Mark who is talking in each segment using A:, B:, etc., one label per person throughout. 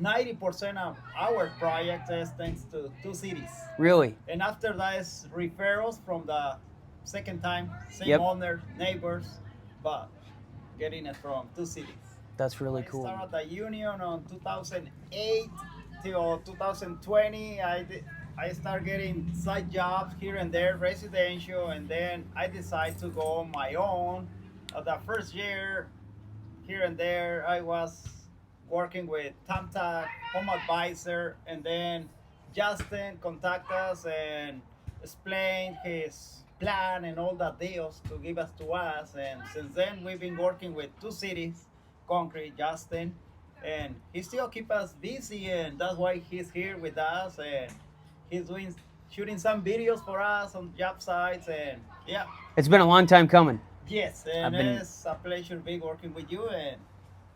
A: 90% of our project is thanks to two cities.
B: Really?
A: And after that is referrals from the second time, same
B: Yep.
A: owner, neighbors, but getting it from two cities.
B: That's really
A: I
B: cool.
A: started the union on 2008 till 2020. I started getting side jobs here and there, residential, and then I decided to go on my own. The first year, here and there, I was working with Tamtag, home advisor, and then Justin contacted us and explained his plan and all the deals to give us to us. And since then, we've been working with two cities, Concrete, Justin, and he still keep us busy, and that's why he's here with us, and he's doing shooting some videos for us on job sites, and yeah.
B: It's been a long time coming.
A: Yes, and it's a pleasure to be working with you, and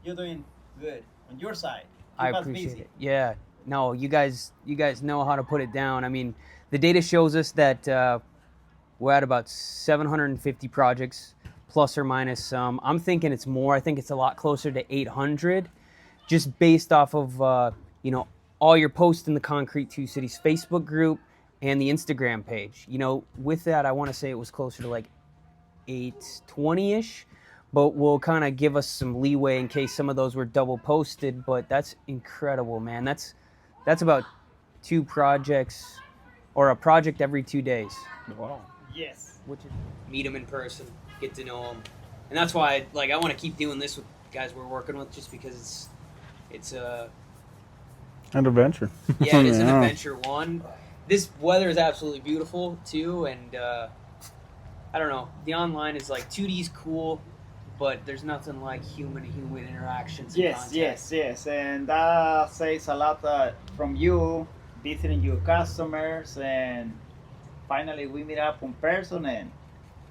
A: you're doing good on your side.
B: I
A: Keep us
B: appreciate
A: busy.
B: it. Yeah. No, you guys know how to put it down. I mean, the data shows us that we're at about 750 projects, plus or minus some. I'm thinking it's more. I think it's a lot closer to 800, just based off of all your posts in the Concrete Two Cities Facebook group and the Instagram page. With that, I want to say it was closer to like 820-ish, but we'll kind of give us some leeway in case some of those were double posted. But that's incredible, man. That's about two projects or a project every 2 days.
C: Wow.
A: Yes.
B: Which is meet them in person, get to know them, and that's why I want to keep doing this with guys we're working with, just because it's an
C: adventure.
B: Yeah, it is an adventure. One, this weather is absolutely beautiful too, and I don't know. The online is like 2D's cool, but there's nothing like human-to-human interactions.
A: Yes, and that says a lot from you visiting your customers, and finally we meet up in person, and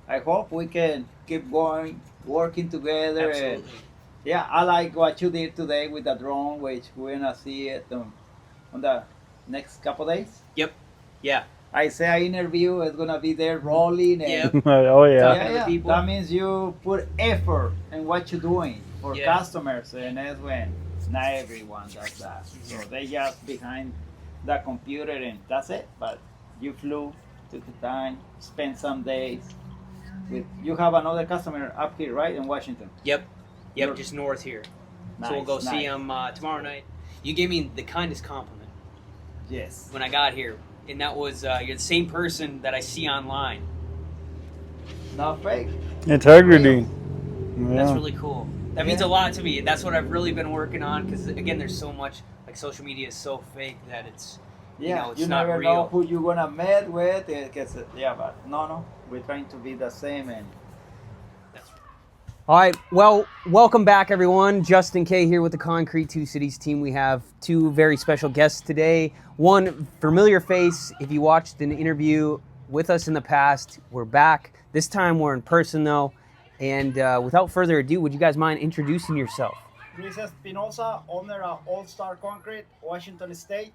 A: I hope we can keep going, working together.
B: Absolutely.
A: And yeah, I like what you did today with the drone, which we're gonna see it on the next couple days.
B: Yep. Yeah.
A: Issaiah interview is gonna be there rolling, and
B: Yep.
C: Oh yeah.
B: Talking to the people.
A: that means you put effort in what you're doing for
B: Yeah.
A: customers, and that's when not everyone does that. So they just behind the computer and that's it. But you flew, took the time, spent some days with. You have another customer up here, right, in Washington.
B: Yep. Just north here.
A: Nice,
B: So we'll go see
A: nice.
B: him tomorrow night. You gave me the kindest compliment
A: Yes.
B: when I got here, and that was you're the same person that I see online.
A: Not fake.
C: Integrity. Yeah.
B: That's really cool. That means
A: Yeah.
B: a lot to me. That's what I've really been working on, because again, there's so much, like, social media is so fake that it's
A: Yeah,
B: it's
A: you
B: not
A: never
B: real.
A: know who you're gonna meet with. But no, we're trying to be the same, and
B: All right, well, welcome back, everyone. Justin K here with the Concrete Two Cities team. We have two very special guests today. One familiar face. If you watched an interview with us in the past, we're back. This time we're in person, though. And without further ado, would you guys mind introducing yourself?
A: Luis Espinoza, owner of All Star Concrete, Washington State.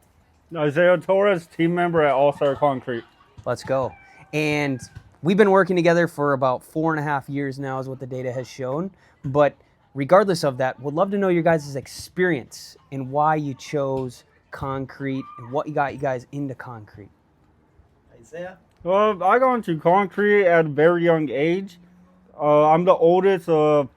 C: Issaiah Torres, team member at All Star Concrete.
B: Let's go. And we've been working together for about 4.5 years now, is what the data has shown. But regardless of that, would love to know your guys' experience and why you chose concrete and what got you guys into concrete.
A: Issaiah.
C: Well, I got into concrete at a very young age. I'm the oldest of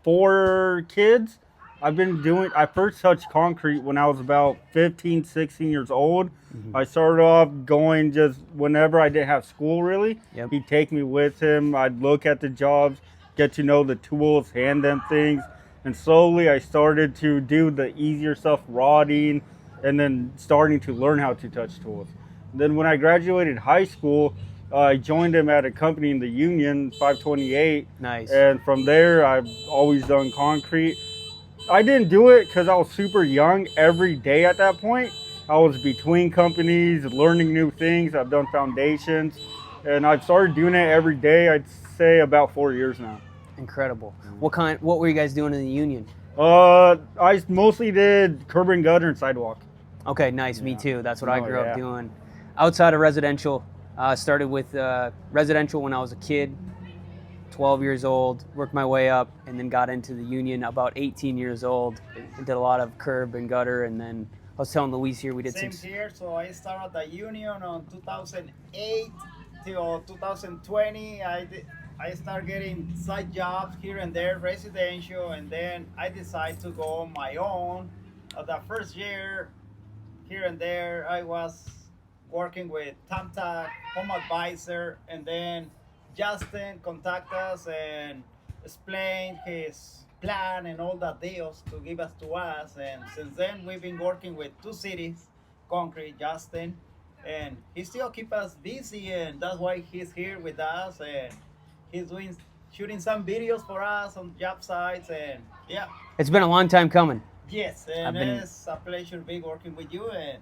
C: 4 kids. I first touched concrete when I was about 15, 16 years old.
B: Mm-hmm.
C: I started off going just whenever I didn't have school, really.
B: Yep.
C: He'd take me with him. I'd look at the jobs, get to know the tools, hand them things. And slowly I started to do the easier stuff, rodding, and then starting to learn how to touch tools. Then when I graduated high school, I joined him at a company in the union, 528.
B: Nice.
C: And from there, I've always done concrete. I didn't do it because I was super young every day at that point. I was between companies, learning new things. I've done foundations, and I've started doing it every day. I'd say about 4 years now.
B: Incredible. What were you guys doing in the union?
C: I mostly did curb and gutter and sidewalk.
B: Okay, nice. Me
C: Yeah.
B: too. That's what I
C: Oh,
B: grew up
C: yeah.
B: doing. Outside of residential, started with residential when I was a kid. 12 years old, worked my way up, and then got into the union about 18 years old and did a lot of curb and gutter. And then I was telling Luis here, we did
A: Same
B: some.
A: here. So I started the union on 2008 till 2020. I started getting side jobs here and there, residential, and then I decided to go on my own. The first year, here and there, I was working with Tamta, home advisor, and then Justin contacted us and explained his plan and all the deals to give us to us. And since then, we've been working with two cities, Concrete, Justin, and he still keep us busy, and that's why he's here with us, and he's doing shooting some videos for us on job sites, and yeah,
B: It's been a long time coming.
A: yes, and it's a pleasure to be working with you, and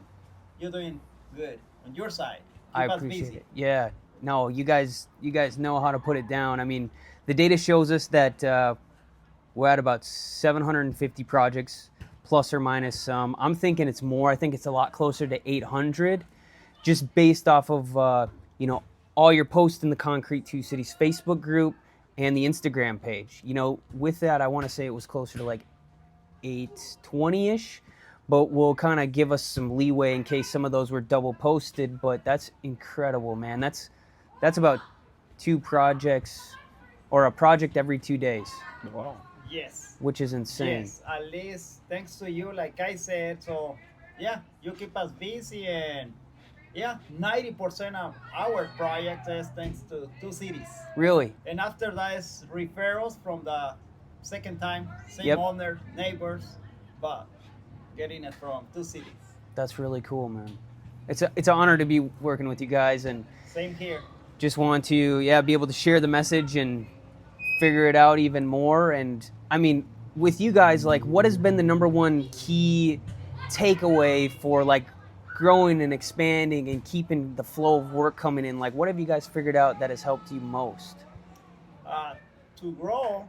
A: you're doing good on your side.
B: I
A: Keep us
B: appreciate
A: busy.
B: it. Yeah. No, you guys know how to put it down. I mean, the data shows us that we're at about 750 projects, plus or minus some. I'm thinking it's more. I think it's a lot closer to 800, just based off of all your posts in the Concrete Two Cities Facebook group and the Instagram page. With that, I want to say it was closer to like 820-ish, but will kind of give us some leeway in case some of those were double posted. But that's incredible, man. That's about 2 projects or a project every 2 days,
C: Wow.
A: Yes.
B: which is insane.
A: Yes, at least thanks to you, like I said. So, yeah, you keep us busy, and yeah, 90% of our project is thanks to two cities.
B: Really?
A: And after that is referrals from the second time, same
B: Yep.
A: owner, neighbors, but getting it from two cities.
B: That's really cool, man. It's an honor to be working with you guys, and
A: Same here.
B: just want to be able to share the message and figure it out even more. And I mean, with you guys, like, what has been the number one key takeaway for like growing and expanding and keeping the flow of work coming in? Like, what have you guys figured out that has helped you most?
A: To grow,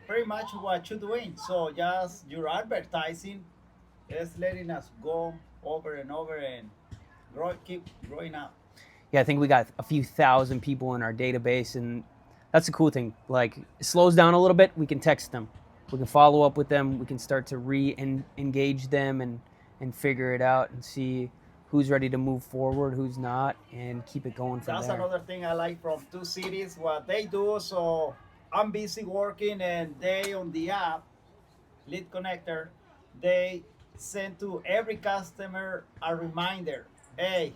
A: pretty much what you're doing. So just your advertising is letting us go over and over and keep growing up.
B: Yeah, I think we got a few thousand people in our database, and that's the cool thing. Like, it slows down a little bit, we can text them. We can follow up with them. We can start to re-engage them and figure it out and see who's ready to move forward, who's not, and keep it going from
A: That's
B: there.
A: another thing I like from two cities, what they do. So I'm busy working, and they on the app, Lead Connector, they send to every customer a reminder. Hey,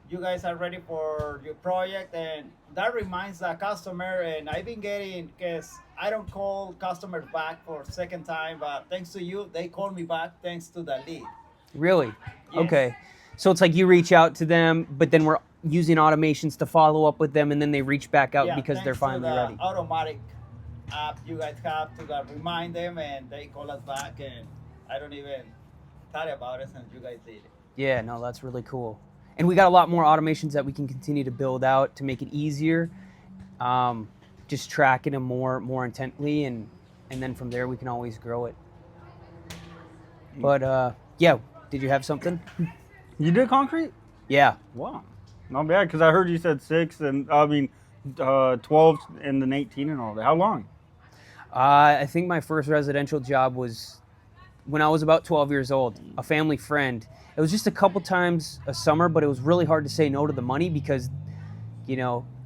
A: you guys are ready for your project, and that reminds the customer. And I've been getting, because I don't call customers back for second time, but thanks to you, they call me back thanks to the lead.
B: Really?
A: Yes.
B: Okay. So it's like you reach out to them, but then we're using automations to follow up with them, and then they reach back out because they're
A: thanks to
B: finally
A: the
B: ready.
A: automatic app you guys have to remind them, and they call us back, and I don't even thought about it since you guys did it.
B: Yeah, no, that's really cool. And we got a lot more automations that we can continue to build out to make it easier. Just tracking them more intently, and then from there we can always grow it. But yeah, did you have something?
C: You did concrete?
B: Yeah.
C: Wow. Not bad, because I heard you said 6, and I mean 12 and then 18 and all that. How long?
B: I think my first residential job was when I was about 12 years old. A family friend. It was just a couple times a summer, but it was really hard to say no to the money because,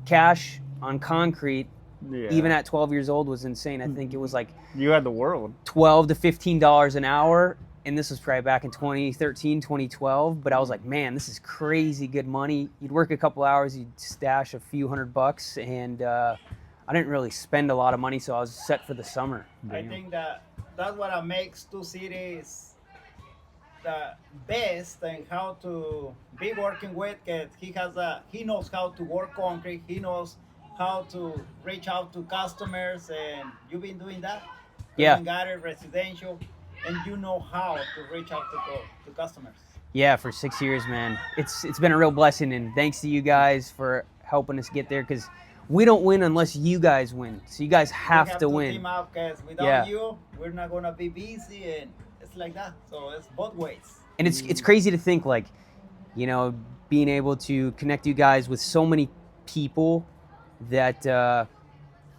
B: cash on concrete,
C: Yeah.
B: even at 12 years old, was insane. I think it was like
C: You had the world.
B: $12 to $15 an hour. And this was probably back in 2013, 2012. But I was like, man, this is crazy good money. You'd work a couple hours, you'd stash a few $100, and I didn't really spend a lot of money, so I was set for the summer.
A: I think that's what makes two cities the best and how to be working with. Cause he knows how to work concrete. He knows how to reach out to customers, and you've been doing that.
B: Yeah.
A: You got it residential, and you know how to reach out to customers.
B: Yeah, for 6 years, man. It's been a real blessing, and thanks to you guys for helping us get there, because we don't win unless you guys win. So you guys have to win.
A: Team up, because without
B: Yeah.
A: you, we're not gonna be busy, and it's like that. So it's both ways.
B: And it's crazy to think, like, being able to connect you guys with so many people that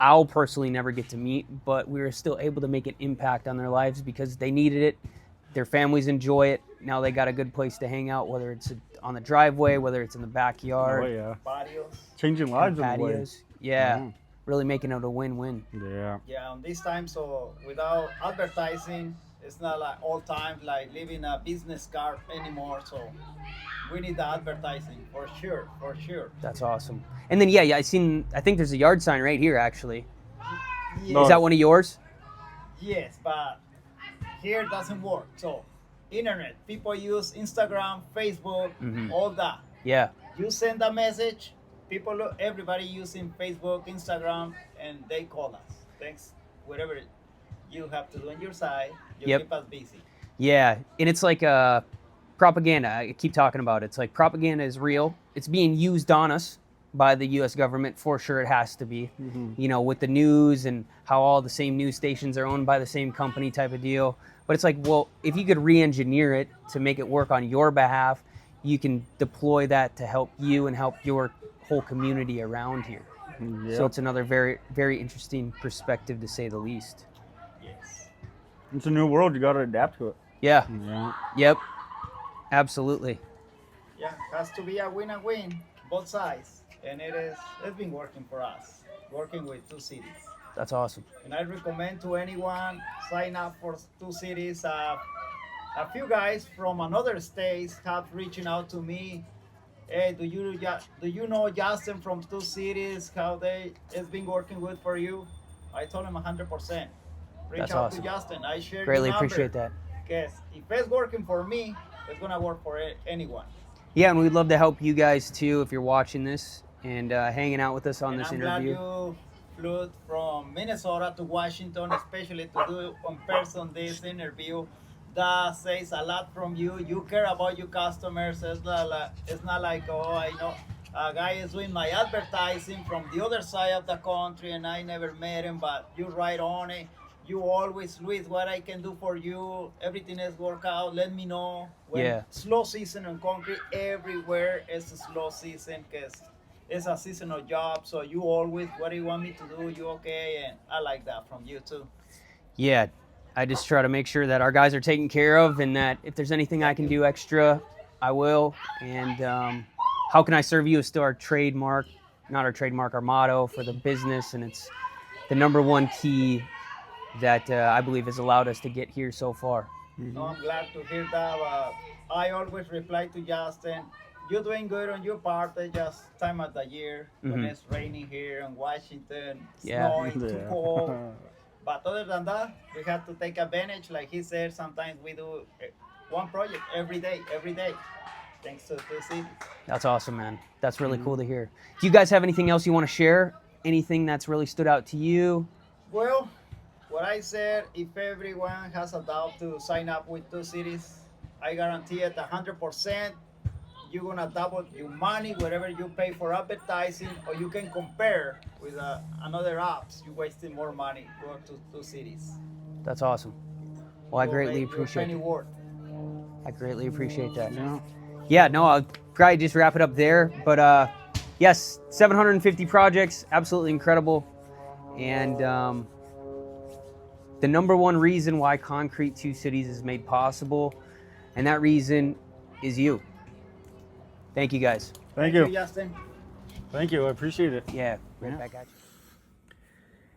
B: I'll personally never get to meet, but we were still able to make an impact on their lives because they needed it. Their families enjoy it. Now they got a good place to hang out, whether it's on the driveway, whether it's in the backyard.
C: Oh yeah,
A: Patios.
C: changing lives in a way.
B: Patios. Yeah, really making it a win-win.
C: Yeah.
A: Yeah, on this time, so without advertising, it's not like all time like living a business card anymore. So we need the advertising for sure, for sure.
B: That's awesome. And then yeah, I think there's a yard sign right here actually.
A: Yes,
B: Is that one of yours?
A: yes, but here doesn't work. So internet, people use Instagram, Facebook, all that.
B: Yeah.
A: You send a message, everybody using Facebook, Instagram, and they call us. Thanks, whatever you have to do on your side, you keep us busy.
B: Yeah, and it's like propaganda. I keep talking about it. It's like propaganda is real. It's being used on us by the U.S. government for sure. It has to be, you know, with the news and how all the same news stations are owned by the same company type of deal. But it's like, well, if you could re-engineer it to make it work on your behalf, you can deploy that to help you and help your whole community around here.
C: Yep.
B: So it's another very, very interesting perspective to say the least.
A: Yes.
C: It's a new world. You got to adapt to it.
B: Yeah.
C: Yeah.
B: Yep. Absolutely.
A: Yeah, has to be a win-win, both sides, and it's been working for us, working with two cities.
B: That's awesome.
A: And I recommend to anyone sign up for two cities. A few guys from another states have reaching out to me. Hey, do you know Justin from two cities? How it's been working good for you? I told him 100%. Reach
B: That's
A: out
B: awesome.
A: to Justin. I share
B: Greatly
A: your number.
B: appreciate that.
A: Because if it's working for me, it's gonna work for anyone.
B: Yeah, and we'd love to help you guys too if you're watching this and hanging out with us on
A: And
B: this
A: I'm
B: interview.
A: glad you flew from Minnesota to Washington, especially to do in person this interview. That says a lot from you. You care about your customers. It's not like, oh, I know a guy is doing my advertising from the other side of the country and I never met him, but you right on it. You always, Luis, what I can do for you. Everything is work out. Let me know.
B: Yeah.
A: Slow season on concrete everywhere is a slow season because it's a seasonal job. So you always, what do you want me to do? You okay? And I like that from you too.
B: Yeah, I just try to make sure that our guys are taken care of and that if there's anything I can do extra, I will. And how can I serve you is still our trademark, not our trademark, our motto for the business. And it's the number one key that I believe has allowed us to get here so far.
A: No, I'm glad to hear that. I always reply to Justin, you're doing good on your part. It's just time of the year when it's raining here in Washington, snowing, too cold. But other than that, we have to take advantage. Like he said, sometimes we do one project every day, thanks to two cities.
B: That's awesome, man. That's really cool to hear. Do you guys have anything else you want to share? Anything that's really stood out to you?
A: Well, what I said, if everyone has a doubt to sign up with two cities, I guarantee it 100%. You're gonna double your money, whatever you pay for advertising, or you can compare with another apps. You're wasting more money going to two cities.
B: That's awesome. Well, I greatly appreciate
A: it.
B: it. I greatly appreciate that.
C: Yeah.
B: Yeah, no, I'll probably just wrap it up there. But yes, 750 projects, absolutely incredible. And the number one reason why Concrete Two Cities is made possible, and that reason is you. Thank you, guys.
C: Thank you.
A: Justin.
C: Thank you. I appreciate it.
B: Yeah, right back at you.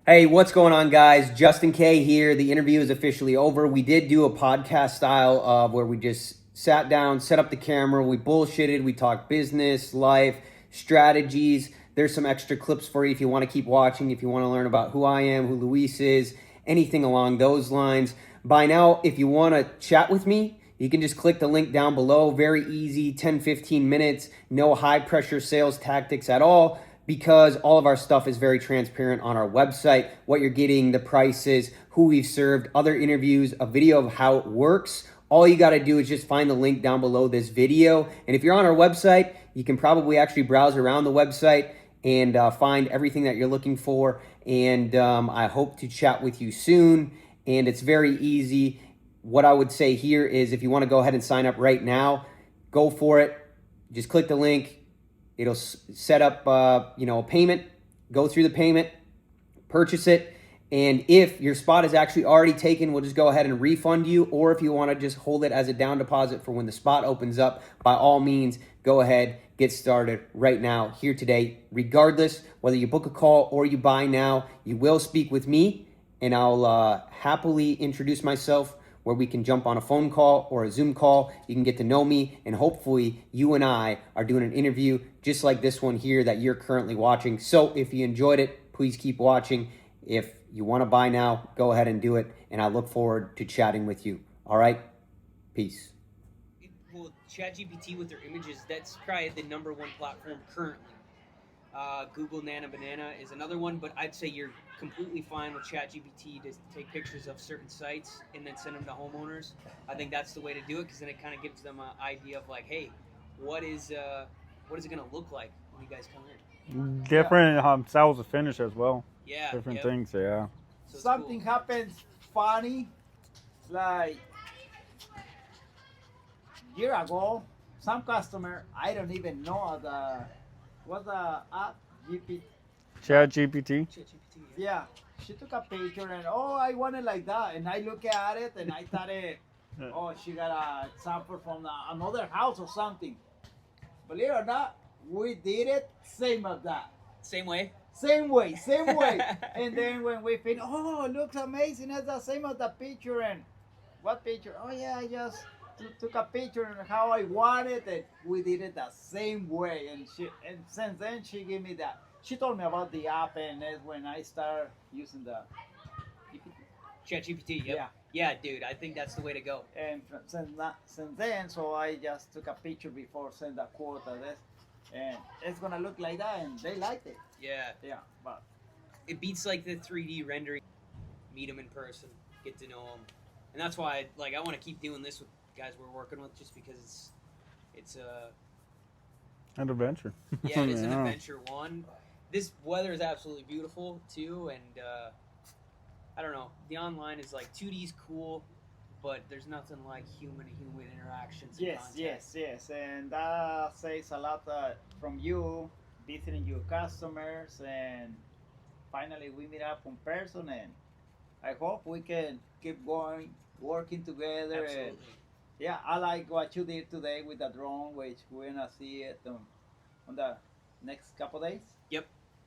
B: Hey, what's going on, guys? Justin K here. The interview is officially over. We did do a podcast style of where we just sat down, set up the camera, we bullshitted, we talked business, life, strategies. There's some extra clips for you if you want to keep watching, if you want to learn about who I am, who Luis is, anything along those lines. By now, if you want to chat with me, you can just click the link down below. Very easy, 10, 15 minutes, no high pressure sales tactics at all, because all of our stuff is very transparent on our website. What you're getting, the prices, who we've served, other interviews, a video of how it works. All you got to do is just find the link down below this video. And if you're on our website, you can probably actually browse around the website and find everything that you're looking for. And I hope to chat with you soon. And it's very easy. What I would say here is if you want to go ahead and sign up right now, go for it. Just click the link. It'll set up a payment. Go through the payment. purchase it. And if your spot is actually already taken, we'll just go ahead and refund you. Or if you want to just hold it as a down deposit for when the spot opens up, by all means, go ahead, get started right now, here today. Regardless, whether you book a call or you buy now, you will speak with me, and I'll happily introduce myself, where we can jump on a phone call or a Zoom call. You can get to know me, and hopefully you and I are doing an interview just like this one here that you're currently watching. So if you enjoyed it, please keep watching. If you want to buy now, go ahead and do it, and I look forward to chatting with you. All right? Peace. Well, ChatGPT with their images, that's probably the number one platform currently. Google Nana Banana is another one, but I'd say you're completely fine with ChatGPT to take pictures of certain sites and then send them to homeowners. I think that's the way to do it, because then it kind of gives them an idea of like, hey, what is it going to look like when you guys come in?
C: Different styles of finish as well.
B: Yeah,
C: Different
B: yep.
C: things, yeah.
B: So
A: Something
B: cool.
A: happens funny, like year ago, some customer, I don't even know what's the app, GP.
C: ChatGPT.
B: ChatGPT.
A: Yeah, she took a picture and I want it like that, and I look at it and I thought she got a sample from another house or something. Believe it or not, we did it same as that.
B: Same way.
A: Same way, same way. And then when we finish, it looks amazing. It's the same as the picture. And what picture? Oh yeah, I just took a picture and how I wanted it. We did it the same way. And since then she gave me that. She told me about the app, and that's when I started using the
B: ChatGPT. Yep. Yeah, dude. I think that's the way to go.
A: And since then, so I just took a picture before send a quote of this, and it's gonna look like that, and they liked it.
B: Yeah.
A: Yeah, but
B: It beats like the 3D rendering. Meet them in person, get to know them, and that's why I want to keep doing this with guys we're working with, just because it's
C: An adventure.
B: yeah, it is an
C: Yeah.
B: adventure. One, this weather is absolutely beautiful too, and I don't know. The online is like 2D's cool, but there's nothing like human-to-human interactions. And
A: yes, and that says a lot from you visiting your customers, and finally we meet up in person, and I hope we can keep going, working together.
B: Absolutely.
A: And yeah, I like what you did today with the drone, which we're gonna see it on the next couple days.
B: Yep.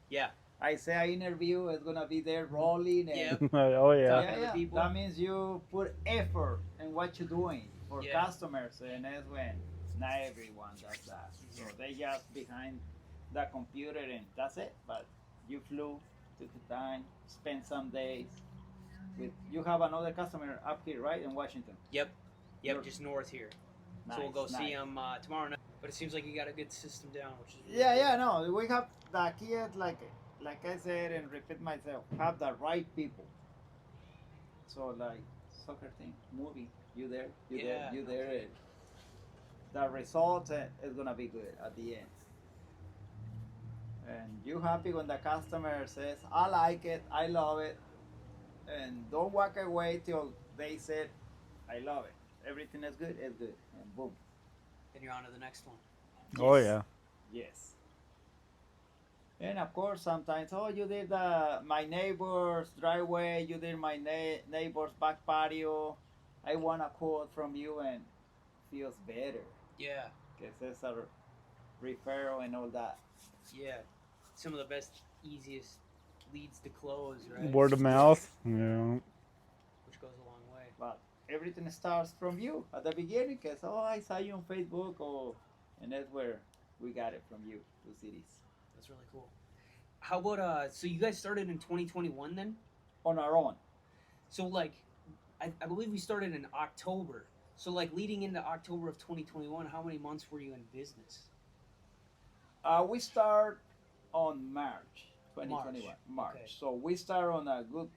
B: Yeah.
A: Issaiah interview is gonna be there rolling, and
B: Yep.
C: Oh yeah.
B: Talking to the people.
A: that means you put effort in what you're doing for
B: Yeah.
A: customers, and that's when not everyone does that. So they just behind the computer and that's it. But you flew, took the time, spent some days with. You have another customer up here, right, in Washington.
B: Yep.
A: You're-
B: Just north here.
A: Nice,
B: So we'll go see
A: nice.
B: him tomorrow night. But it seems like you got a good system down, which is really
A: Yeah,
B: cool.
A: no, we have the key is like I said and repeat myself, have the right people. So like soccer team, movie, you there, you there,
B: Yeah,
A: you
B: no
A: there.
B: kidding.
A: And the result is gonna be good at the end. And you happy when the customer says, "I like it, I love it," and don't walk away till they said, "I love it." Everything is good, and boom.
B: Then you're on to the next one.
C: Oh
A: Yes.
C: yeah.
A: Yes. And of course, sometimes, you did my neighbor's driveway, you did my neighbor's back patio. I want a quote from you, and feels better
B: Yeah.
A: because it's a referral and all that.
B: Yeah. Some of the best, easiest leads to close, right?
C: Word of mouth. Yeah.
B: Which goes a long way.
A: But everything starts from you at the beginning because, I saw you on Facebook, and that's where we got it from you, to Cities.
B: That's really cool. How about so you guys started in 2021 then?
A: On our own.
B: So I believe we started in October. So leading into October of 2021, how many months were you in business?
A: We start on March 2021. March.
B: Okay.
A: So we start on a good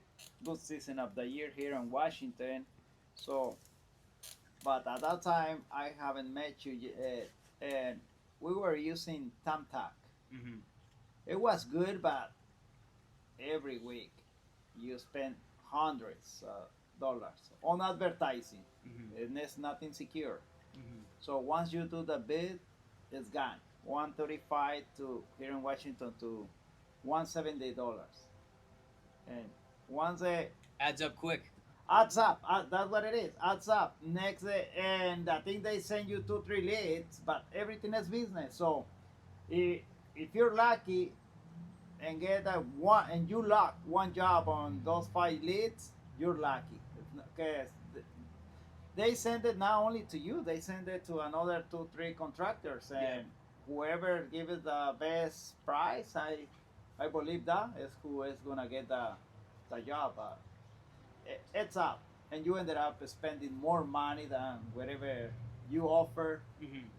A: season of the year here in Washington. So, but at that time I haven't met you yet, and we were using Thumbtack.
B: Mm-hmm.
A: It was good, but every week you spend hundreds of dollars on advertising,
B: Mm-hmm.
A: and it's nothing secure.
B: Mm-hmm.
A: So once you do the bid, it's gone. $135 to here in Washington to $170. And once it
B: Adds up quick.
A: adds up, that's what it is. Adds up. Next, and I think they send you 2, 3 leads, but everything is business. So if you're lucky and get a one, and you lock one job on those 5 leads, you're lucky. Because they send it not only to you, they send it to another 2, 3 contractors, and whoever gives it the best price, I believe that is who is gonna get the job. It's up, and you ended up spending more money than whatever you offer,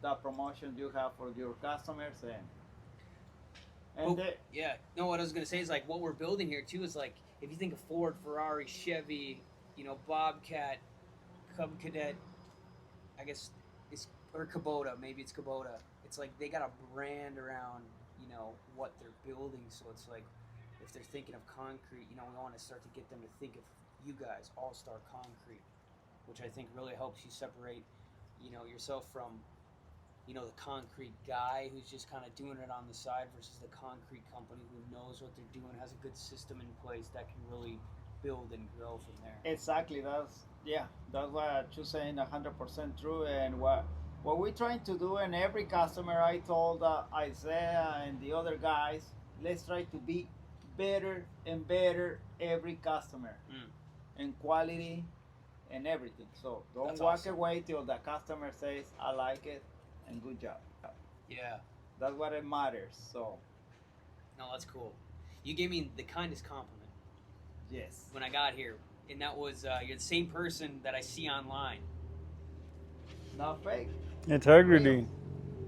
A: the promotion you have for your customers, and they,
B: Yeah. No, what I was gonna say is like what we're building here too is like if you think of Ford, Ferrari, Chevy, Bobcat, Cub Cadet, I guess it's or Kubota, maybe it's Kubota. It's like they got a brand around, what they're building. So it's like if they're thinking of concrete, we want to start to get them to think of you guys, All Star Concrete, which I think really helps you separate, yourself from, the concrete guy who's just kind of doing it on the side versus the concrete company who knows what they're doing, has a good system in place that can really build and grow from there.
A: exactly, that's what you're saying, 100% true. And what we're trying to do, and every customer, I told Isaiah and the other guys, let's try to be better and better every customer, in quality and everything. So don't
B: That's
A: walk
B: awesome.
A: away till the customer says, I like it and good job.
B: Yeah.
A: That's what it matters. So
B: No, that's cool. You gave me the kindest compliment
A: yes,
B: when I got here, and that was you're the same person that I see online.
A: not fake.
C: Integrity.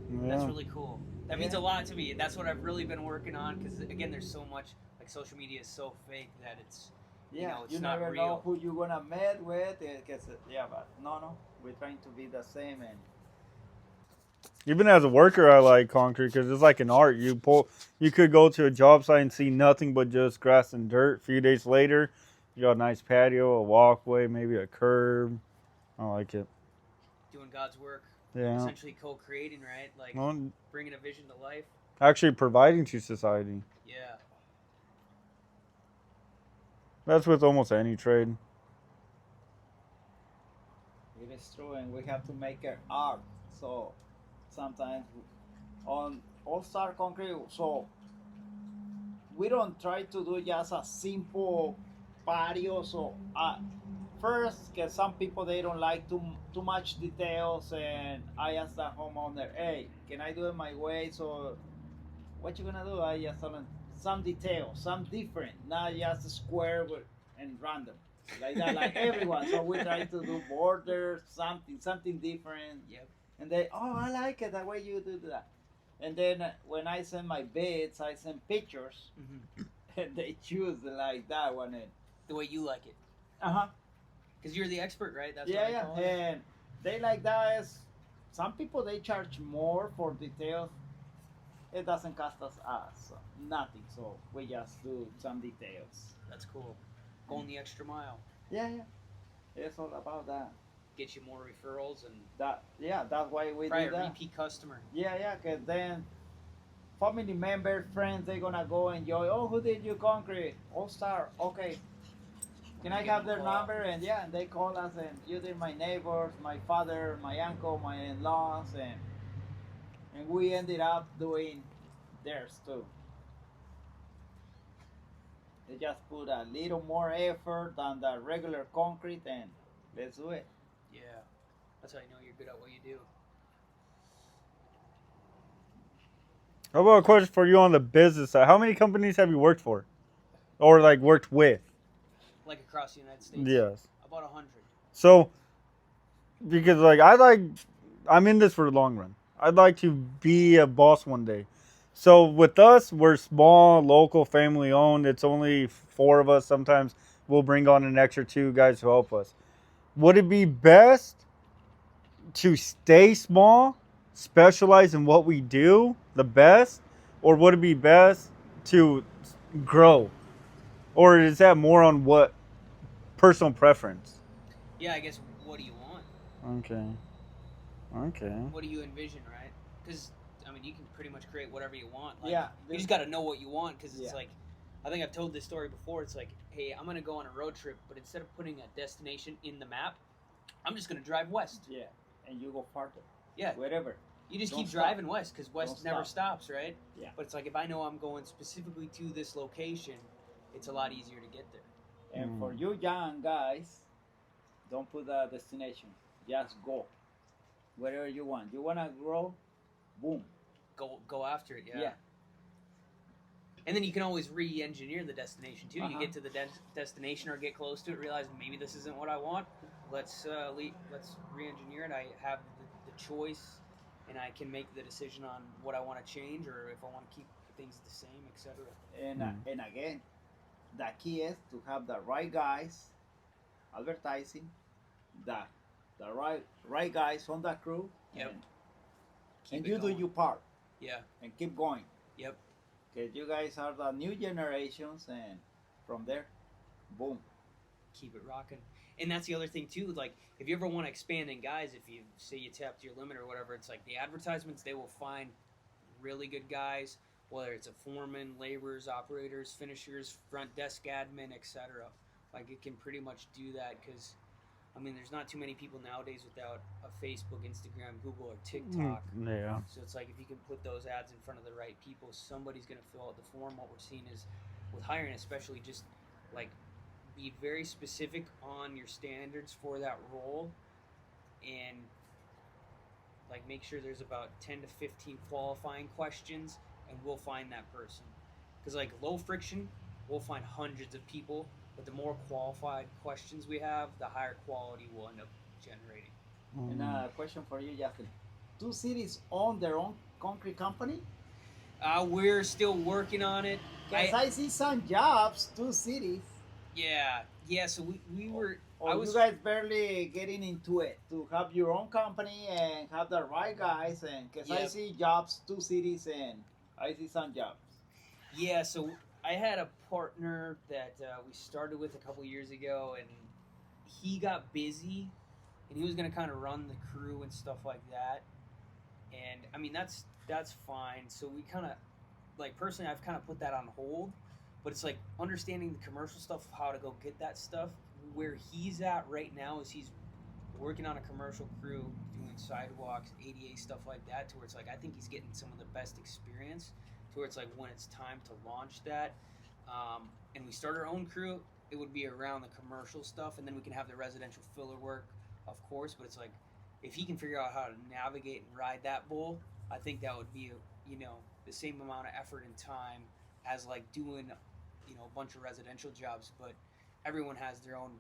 B: That's
C: Yeah.
B: really cool. That means a lot to me. That's what I've really been working on because again, there's so much like social media is so fake that it's
A: Yeah,
B: it's
A: you
B: not
A: never
B: real.
A: know who you're gonna meet with. Yeah, but no, we're trying to be the same. And
C: Even as a worker, I like concrete because it's like an art. You could go to a job site and see nothing but just grass and dirt. A few days later, you got a nice patio, a walkway, maybe a curb. I like it.
B: Doing God's work,
C: Yeah.
B: essentially co-creating, right? Like
C: Well,
B: bringing a vision to life.
C: actually providing to society.
B: Yeah.
C: That's with almost any trade.
A: it is true, and we have to make it art. So sometimes on All Star Concrete, so we don't try to do just a simple patio. So first, because some people they don't like too much details, and I asked the homeowner, hey, can I do it my way? So what you gonna do? I just told them some details, some different, not just a square and random like that, like everyone. So we try to do borders, something different.
B: Yep.
A: And they, oh, I like it the way you do that. And then when I send my bids, I send pictures, and they choose like that one. And
B: The way you like it,
A: uh-huh.
B: because you're the expert, right? That's
A: Yeah,
B: what I
A: yeah.
B: call it.
A: And they like that. As some people they charge more for details. It doesn't cost us nothing, so we just do some details.
B: That's cool. Going the extra mile.
A: Yeah, yeah. It's all about that.
B: Get you more referrals and
A: That's why we
B: probably
A: do
B: a
A: that.
B: repeat customer.
A: Yeah, yeah. Cause then family members, friends, they're gonna go enjoy. Oh, who did you concrete? All Star. Okay. Can I have their number? And yeah, and they call us, and you did my neighbors, my father, my uncle, my in-laws, and we ended up doing theirs too. They just put a little more effort than the regular concrete, and let's do it.
B: Yeah. That's how you know you're good at what you do.
C: How about a question for you on the business side? How many companies have you worked for, or like worked with?
B: Like across the United States.
C: Yes.
B: About 100.
C: So, because I'm in this for the long run. I'd like to be a boss one day. So with us, we're small, local, family owned. It's only 4 of us. Sometimes we'll bring on an extra 2 guys to help us. Would it be best to stay small, specialize in what we do the best, or would it be best to grow? Or is that more on what personal preference?
B: Yeah, I guess what do you want?
C: Okay.
B: What do you envision, right? Because I mean, you can pretty much create whatever you want. Like,
A: Yeah,
B: you just got to know what you want. Because it's
A: Yeah.
B: like, I think I've told this story before. It's like hey, I'm gonna go on a road trip, but instead of putting a destination in the map, I'm just gonna drive west.
A: Yeah, and you go farther.
B: Yeah.
A: Wherever.
B: You just
A: Don't
B: keep
A: stop.
B: driving west because west
A: Don't
B: never
A: stop.
B: stops, right?
A: Yeah.
B: But it's like if I know I'm going specifically to this location, it's a lot easier to get there.
A: And for you young guys, don't put a destination. Just go. Wherever you want. You wanna grow, boom.
B: Go after it, yeah.
A: Yeah.
B: And then you can always re-engineer the destination too. You
A: Uh-huh.
B: get to the destination or get close to it, realize maybe this isn't what I want. Let's re-engineer it. I have the choice, and I can make the decision on what I want to change or if I want to keep things the same, etc.
A: And again, the key is to have the right guys advertising, the right guys on the crew.
B: Yep.
A: And you do your part
B: Yeah.
A: and keep going.
B: Yep.
A: Because you guys are the new generations, and from there, boom.
B: Keep it rocking. And that's the other thing too. Like, if you ever want to expand in guys, if you say you tapped your limit or whatever, it's like the advertisements. They will find really good guys, whether it's a foreman, laborers, operators, finishers, front desk admin, etc. Like, it can pretty much do that because, I mean, there's not too many people nowadays without a Facebook, Instagram, Google, or TikTok.
C: Yeah.
B: So it's like if you can put those ads in front of the right people, somebody's going to fill out the form. What we're seeing is with hiring, especially, just like be very specific on your standards for that role, and like make sure there's about 10 to 15 qualifying questions, and we'll find that person. Because like low friction, we'll find hundreds of people, but the more qualified questions we have, the higher quality we'll end up generating.
A: And a question for you, Justin. 2 cities own their own concrete company?
B: We're still working on it.
A: Because I see some jobs, 2 cities.
B: Yeah. So we were.
A: Or
B: I was.
A: you guys barely getting into it to have your own company and have the right guys. And because I
B: Yep.
A: see jobs, 2 cities, and I see some jobs.
B: Yeah, so I had a partner that we started with a couple years ago, and he got busy, and he was going to kind of run the crew and stuff like that. And I mean, that's fine. So we kind of, like, personally, I've kind of put that on hold. But it's like understanding the commercial stuff, how to go get that stuff. Where he's at right now is he's working on a commercial crew, doing sidewalks, ADA stuff like that, to where it's like I think he's getting some of the best experience. To where it's like when it's time to launch that, and we start our own crew, it would be around the commercial stuff, and then we can have the residential filler work, of course. But it's like if he can figure out how to navigate and ride that bull, I think that would be the same amount of effort and time as like doing a bunch of residential jobs. But everyone has their own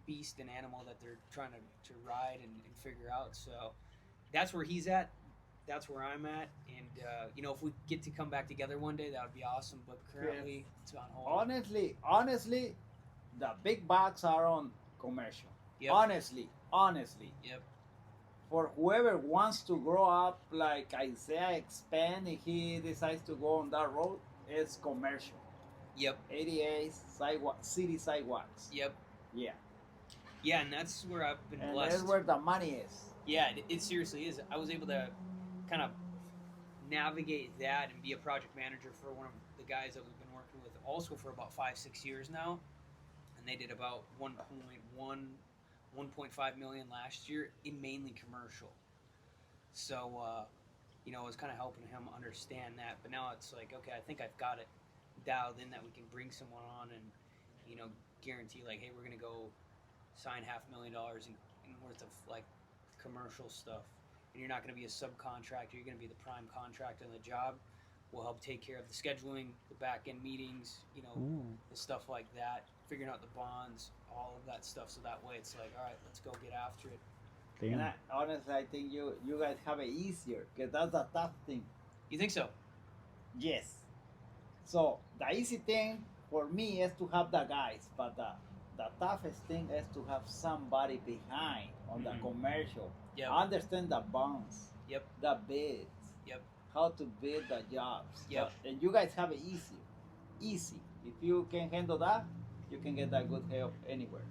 B: beast and animal that they're trying to ride and figure out. So that's where he's at. That's where I'm at. And if we get to come back together one day, that would be awesome. But currently, it's on hold.
A: Honestly, the big bucks are on commercial.
B: Yep.
A: Honestly.
B: Yep.
A: For whoever wants to grow up like Issaiah, expand, if he decides to go on that road, it's commercial.
B: Yep.
A: ADAs, city sidewalks.
B: Yep.
A: Yeah.
B: Yeah, and that's where I've been
A: And
B: blessed.
A: that's where the money is.
B: Yeah, it seriously is. I was able to kind of navigate that and be a project manager for one of the guys that we've been working with also for about 5-6 years now. And they did about 1.5 million last year in mainly commercial. So, I was kind of helping him understand that. But now it's like, okay, I think I've got it dialed in that we can bring someone on and, guarantee like, hey, we're going to go sign $500,000 in worth of like commercial stuff. And you're not going to be a subcontractor. You're going to be the prime contractor on the job. We'll help take care of the scheduling, the back end meetings, the stuff like that, figuring out the bonds, all of that stuff. So that way it's like, all right, let's go get after it.
C: Damn.
A: And honestly, I think you guys have it easier because that's the tough thing.
B: You think so?
A: Yes. So the easy thing for me is to have the guys, but the toughest thing is to have somebody behind on the commercial.
B: Yep.
A: Understand the bonds.
B: Yep.
A: The bids.
B: Yep.
A: How to bid the jobs.
B: Yep.
A: And you guys have it easy. If you can handle that, you can get that good help anywhere.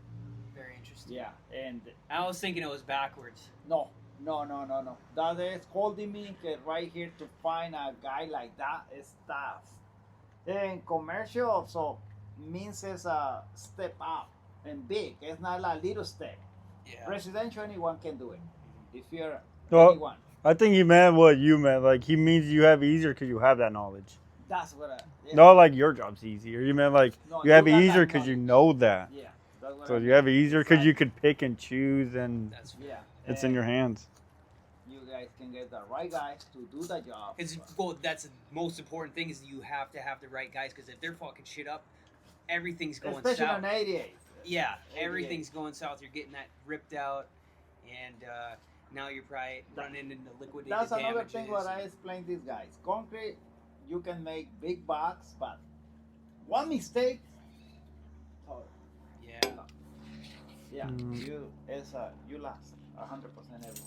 B: Very interesting.
A: Yeah. And
B: I was thinking it was backwards.
A: no. That is holding me right here to find a guy like that is tough. And commercial, so means it's a step up and big. It's not a little step.
B: Yeah.
A: Residential, anyone can do it. If you're
C: Well,
A: anyone,
C: I think he meant what you meant. Like he means you have it easier because you have that knowledge.
A: that's what I. Yeah.
C: Not like your job's easier. You meant like
A: No,
C: you have
A: you
C: it
A: got
C: easier
A: that
C: because you
A: knowledge.
C: know that.
A: Yeah, that's what
C: So
A: I
C: you
A: mean.
C: have it easier
A: It's
C: because
A: like-
C: you could pick and choose, and
B: That's
A: Yeah,
C: it's in your hands.
A: You guys can get the right guys to do the job.
B: It's well, that's the most important thing is you have to have the right guys because if they're fucking shit up, everything's going
A: Especially
B: south.
A: on 88.
B: Yeah,
A: 88.
B: everything's going south. You're getting that ripped out, and now you're probably running into liquidated
A: That's another
B: damages.
A: thing what I explain these guys. Concrete, you can make big bucks, but one mistake. Oh,
B: Yeah.
A: yeah,
C: Mm.
A: you lost 100% everything.